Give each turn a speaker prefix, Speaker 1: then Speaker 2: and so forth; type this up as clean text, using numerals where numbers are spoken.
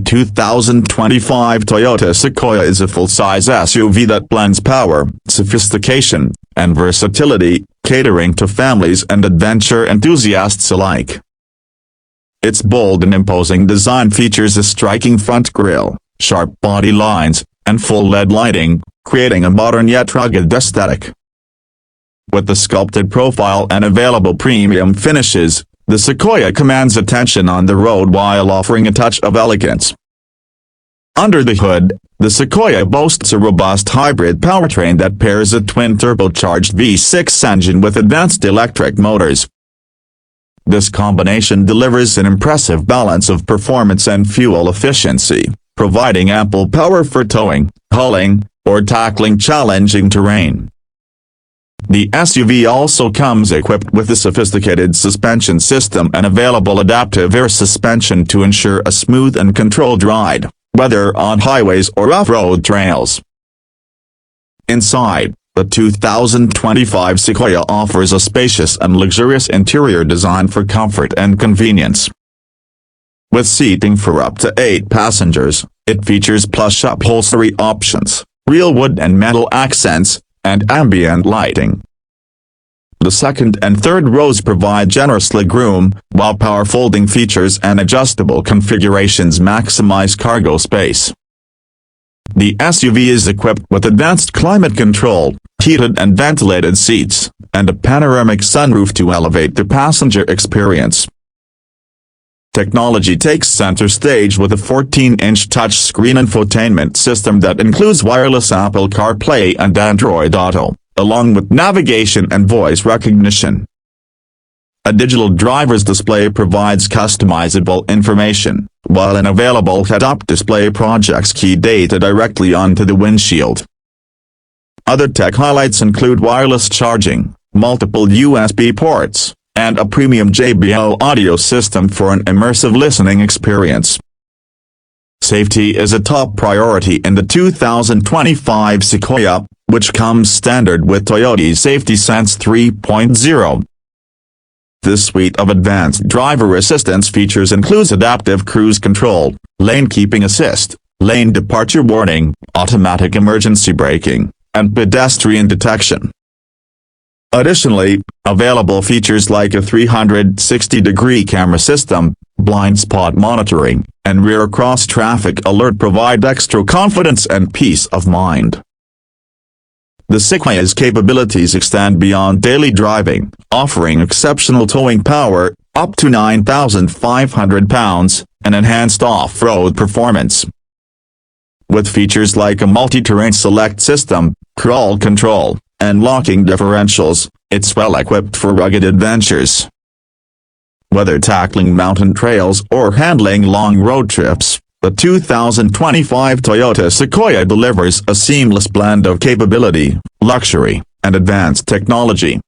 Speaker 1: 2025 Toyota Sequoia is a full-size SUV that blends power, sophistication, and versatility, catering to families and adventure enthusiasts alike. Its bold and imposing design features a striking front grille, sharp body lines, and full LED lighting, creating a modern yet rugged aesthetic. With the sculpted profile and available premium finishes, the Sequoia commands attention on the road while offering a touch of elegance. Under the hood, the Sequoia boasts a robust hybrid powertrain that pairs a twin-turbocharged V6 engine with advanced electric motors. This combination delivers an impressive balance of performance and fuel efficiency, providing ample power for towing, hauling, or tackling challenging terrain. The SUV also comes equipped with a sophisticated suspension system and available adaptive air suspension to ensure a smooth and controlled ride, whether on highways or off-road trails. Inside, the 2025 Sequoia offers a spacious and luxurious interior design for comfort and convenience. With seating for up to 8 passengers, it features plush upholstery options, real wood and metal accents, and ambient lighting. The second and third rows provide generous legroom, while power folding features and adjustable configurations maximize cargo space. The SUV is equipped with advanced climate control, heated and ventilated seats, and a panoramic sunroof to elevate the passenger experience. Technology takes center stage with a 14-inch touchscreen infotainment system that includes wireless Apple CarPlay and Android Auto, along with navigation and voice recognition. A digital driver's display provides customizable information, while an available head-up display projects key data directly onto the windshield. Other tech highlights include wireless charging, multiple USB ports, and a premium JBL audio system for an immersive listening experience. Safety is a top priority in the 2025 Sequoia, which comes standard with Toyota's Safety Sense 3.0. This suite of advanced driver assistance features includes adaptive cruise control, lane keeping assist, lane departure warning, automatic emergency braking, and pedestrian detection. Additionally, available features like a 360-degree camera system, blind spot monitoring, and rear cross-traffic alert provide extra confidence and peace of mind. The Sequoia's capabilities extend beyond daily driving, offering exceptional towing power, up to 9,500 pounds, and enhanced off-road performance. With features like a multi-terrain select system, crawl control, and locking differentials, it's well equipped for rugged adventures. Whether tackling mountain trails or handling long road trips, the 2025 Toyota Sequoia delivers a seamless blend of capability, luxury, and advanced technology.